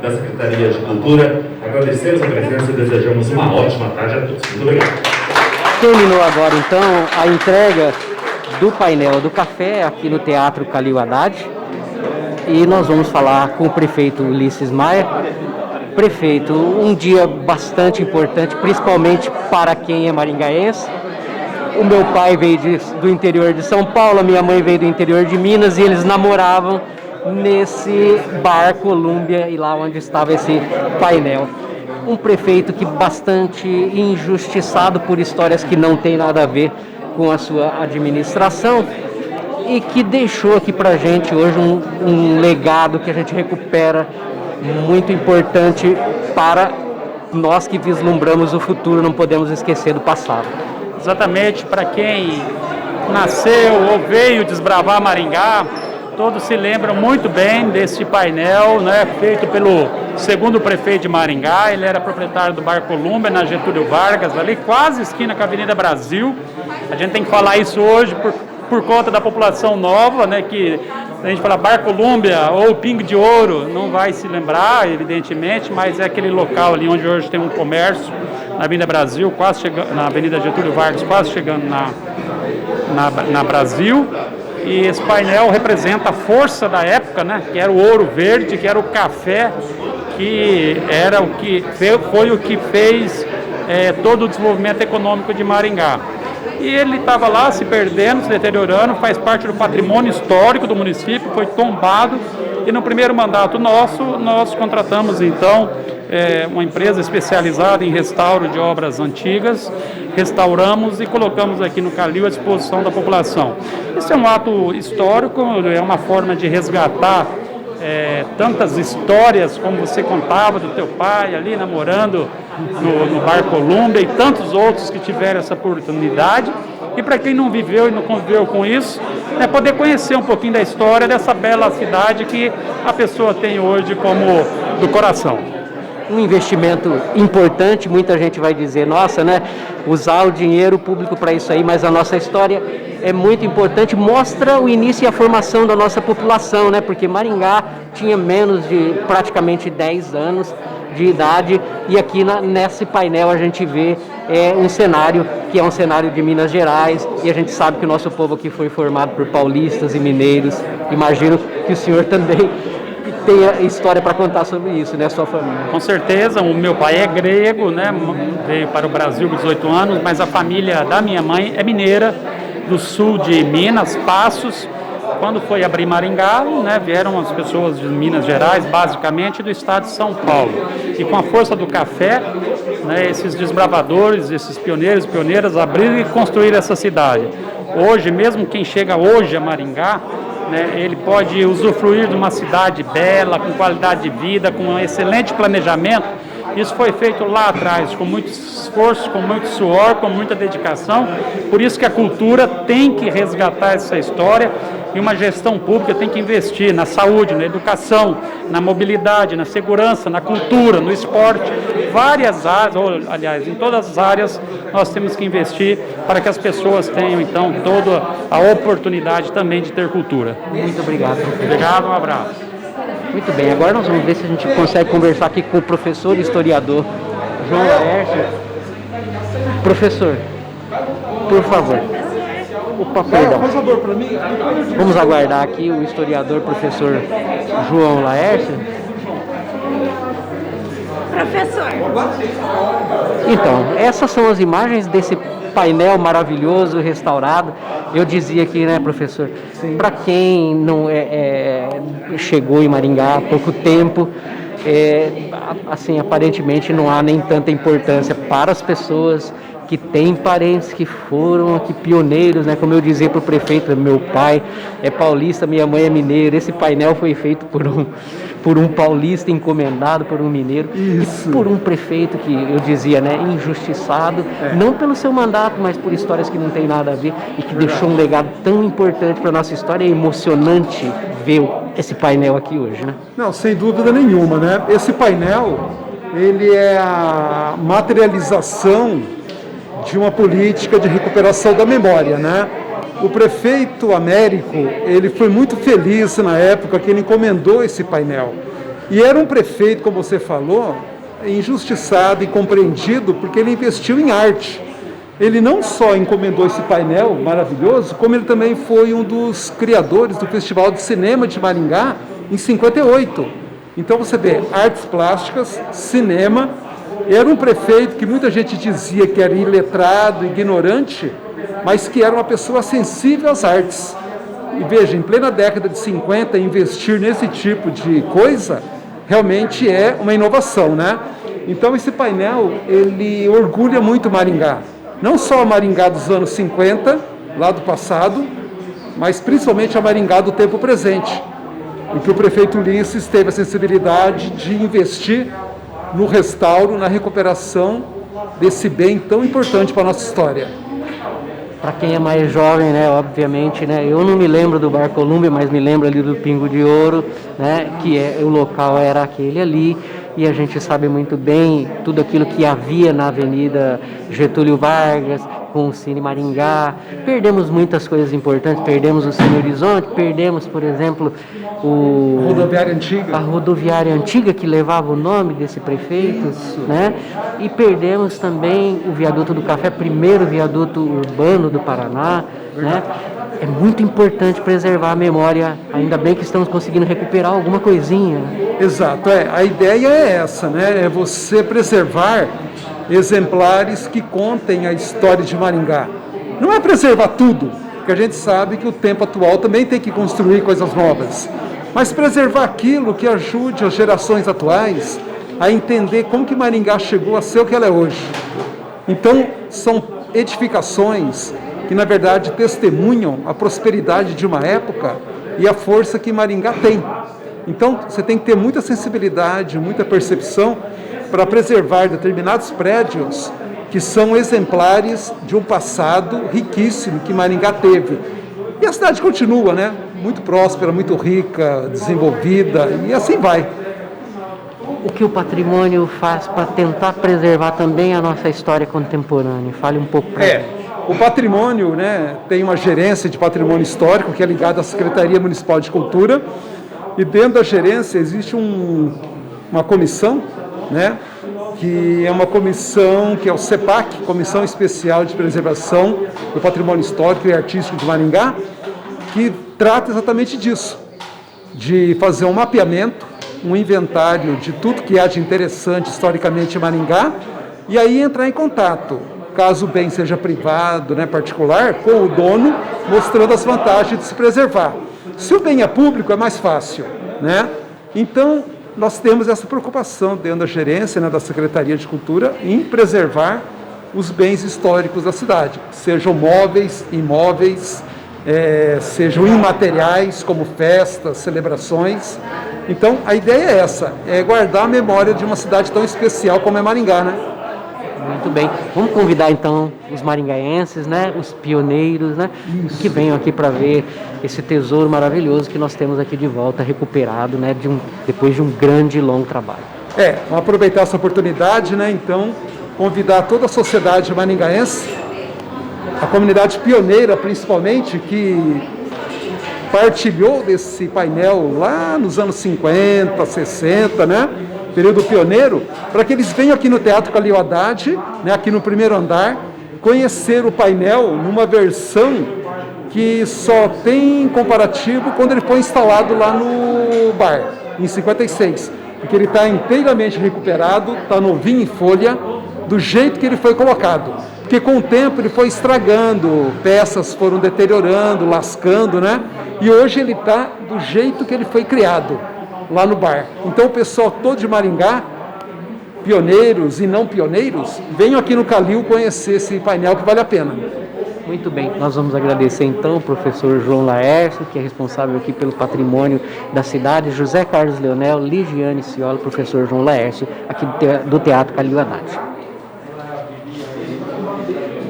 da Secretaria de Cultura. Agradecemos a presença e desejamos uma ótima tarde a todos. Muito obrigado. Terminou agora, então, a entrega do painel do café aqui no Teatro Calil Haddad. E nós vamos falar com o prefeito Ulisses Maia. Prefeito, um dia bastante importante, principalmente para quem é maringaense. O meu pai veio do interior de São Paulo, a minha mãe veio do interior de Minas e eles namoravam nesse bar Colômbia e lá onde estava esse painel. Um prefeito que bastante injustiçado por histórias que não tem nada a ver com a sua administração e que deixou aqui pra gente hoje um legado que a gente recupera muito importante para nós que vislumbramos o futuro, não podemos esquecer do passado. Exatamente, para quem nasceu ou veio desbravar Maringá, todos se lembram muito bem desse painel, né, feito pelo segundo prefeito de Maringá. Ele era proprietário do Bar Colômbia, na Getúlio Vargas, ali quase esquina com a Avenida Brasil. A gente tem que falar isso hoje por conta da população nova, né, que a gente fala Bar Colômbia ou Pingo de Ouro, não vai se lembrar, evidentemente, mas é aquele local ali onde hoje tem um comércio, na Avenida Brasil, quase chegando, na Avenida Getúlio Vargas, quase chegando na Brasil. E esse painel representa a força da época, né, que era o ouro verde, que era o café, que era o que foi o que fez todo o desenvolvimento econômico de Maringá. E ele estava lá se perdendo, se deteriorando, faz parte do patrimônio histórico do município, foi tombado. E no primeiro mandato nosso, nós contratamos então uma empresa especializada em restauro de obras antigas, restauramos e colocamos aqui no Calil à disposição da população. Isso é um ato histórico, é uma forma de resgatar tantas histórias como você contava do teu pai ali namorando no Bar Colômbia e tantos outros que tiveram essa oportunidade. E para quem não viveu e não conviveu com isso, poder conhecer um pouquinho da história dessa bela cidade que a pessoa tem hoje como do coração. Um investimento importante, muita gente vai dizer, nossa, né, usar o dinheiro público para isso aí, mas a nossa história é muito importante, mostra o início e a formação da nossa população, né, porque Maringá tinha menos de praticamente 10 anos de idade e aqui nesse painel a gente vê um cenário que é um cenário de Minas Gerais e a gente sabe que o nosso povo aqui foi formado por paulistas e mineiros. Imagino que o senhor também tem história para contar sobre isso, né, sua família? Com certeza, o meu pai é grego, né, veio para o Brasil com 18 anos, mas a família da minha mãe é mineira, do sul de Minas, Passos. Quando foi abrir Maringá, né, vieram as pessoas de Minas Gerais, basicamente do estado de São Paulo. E com a força do café, né, esses desbravadores, esses pioneiros e pioneiras abriram e construíram essa cidade. Hoje, mesmo quem chega hoje a Maringá, né, ele pode usufruir de uma cidade bela, com qualidade de vida, com um excelente planejamento. Isso foi feito lá atrás, com muito esforço, com muito suor, com muita dedicação. Por isso que a cultura tem que resgatar essa história e uma gestão pública tem que investir na saúde, na educação, na mobilidade, na segurança, na cultura, no esporte. Várias áreas, ou, aliás, em todas as áreas nós temos que investir para que as pessoas tenham, então, toda a oportunidade também de ter cultura. Muito obrigado. Obrigado, um abraço. Muito bem, agora nós vamos ver se a gente consegue conversar aqui com o professor e historiador João Laércio. Professor, por favor. Opa, perdão. Vamos aguardar aqui o historiador professor João Laércio. Professor. Então, essas são as imagens desse painel maravilhoso, restaurado. Eu dizia aqui, né, professor, para quem não chegou em Maringá há pouco tempo, assim, aparentemente não há nem tanta importância para as pessoas que têm parentes que foram aqui pioneiros, né? Como eu dizia para o prefeito, meu pai é paulista, minha mãe é mineira. Esse painel foi feito por um paulista encomendado por um mineiro. Isso. E por um prefeito que eu dizia, né, injustiçado, não pelo seu mandato, mas por histórias que não tem nada a ver e que deixou um legado tão importante para a nossa história. É emocionante ver esse painel aqui hoje, né? Não, sem dúvida nenhuma, né? Esse painel, ele é a materialização de uma política de recuperação da memória, né? O prefeito Américo, ele foi muito feliz na época que ele encomendou esse painel. E era um prefeito, como você falou, injustiçado e incompreendido, porque ele investiu em arte. Ele não só encomendou esse painel maravilhoso, como ele também foi um dos criadores do Festival de Cinema de Maringá em 58. Então você vê, artes plásticas, cinema. Era um prefeito que muita gente dizia que era iletrado, ignorante, mas que era uma pessoa sensível às artes. E veja, em plena década de 50, investir nesse tipo de coisa realmente é uma inovação, né? Então esse painel, ele orgulha muito Maringá. Não só a Maringá dos anos 50, lá do passado, mas principalmente a Maringá do tempo presente, em que o prefeito Ulisses teve a sensibilidade de investir no restauro, na recuperação desse bem tão importante para a nossa história. Para quem é mais jovem, né, obviamente, né, eu não me lembro do Bar Colômbia, mas me lembro ali do Pingo de Ouro, né, o local era aquele ali, e a gente sabe muito bem tudo aquilo que havia na Avenida Getúlio Vargas, com o Cine Maringá. Perdemos muitas coisas importantes, perdemos o Cine Horizonte, perdemos, por exemplo, a rodoviária antiga que levava o nome desse prefeito, né? E perdemos também o viaduto do Café, primeiro viaduto urbano do Paraná, né? É muito importante preservar a memória, ainda bem que estamos conseguindo recuperar alguma coisinha. Exato, a ideia é essa, né? É você preservar exemplares que contem a história de Maringá. Não é preservar tudo, porque a gente sabe que o tempo atual também tem que construir coisas novas, mas preservar aquilo que ajude as gerações atuais a entender como que Maringá chegou a ser o que ela é hoje. Então, são edificações que, na verdade, testemunham a prosperidade de uma época e a força que Maringá tem. Então, você tem que ter muita sensibilidade, muita percepção para preservar determinados prédios que são exemplares de um passado riquíssimo que Maringá teve. E a cidade continua, né? Muito próspera, muito rica, desenvolvida, e assim vai. O que o patrimônio faz para tentar preservar também a nossa história contemporânea? Fale um pouco para gente. O patrimônio, né, tem uma gerência de patrimônio histórico que é ligada à Secretaria Municipal de Cultura, e dentro da gerência existe uma comissão, né, que é uma comissão que é o CEPAC, Comissão Especial de Preservação do Patrimônio Histórico e Artístico de Maringá, que trata exatamente disso, de fazer um mapeamento, um inventário de tudo que há de interessante historicamente em Maringá, e aí entrar em contato, caso o bem seja privado, né, particular, com o dono, mostrando as vantagens de se preservar. Se o bem é público, é mais fácil, né? Então, nós temos essa preocupação dentro da gerência, né, da Secretaria de Cultura em preservar os bens históricos da cidade, sejam móveis, imóveis, sejam imateriais, como festas, celebrações. Então, a ideia é essa, é guardar a memória de uma cidade tão especial como é Maringá, né? Muito bem. Vamos convidar então os maringaenses, né, os pioneiros, né, que venham aqui para ver esse tesouro maravilhoso que nós temos aqui de volta, recuperado, né, depois de um grande e longo trabalho. Vamos aproveitar essa oportunidade, né, então, convidar toda a sociedade maringaense, a comunidade pioneira principalmente, que partilhou desse painel lá nos anos 50, 60, né, período pioneiro, para que eles venham aqui no Teatro Calil Haddad, né, aqui no primeiro andar, conhecer o painel numa versão que só tem comparativo quando ele foi instalado lá no bar, em 56, porque ele está inteiramente recuperado, está novinho em folha, do jeito que ele foi colocado, porque com o tempo ele foi estragando, peças foram deteriorando, lascando, né, e hoje ele está do jeito que ele foi criado, lá no bar. Então o pessoal todo de Maringá, pioneiros e não pioneiros, venham aqui no Calil conhecer esse painel que vale a pena. Muito bem, nós vamos agradecer então o professor João Laércio, que é responsável aqui pelo patrimônio da cidade, José Carlos Leonel, Ligiane Ciola, professor João Laércio, aqui do Teatro Calil Haddad.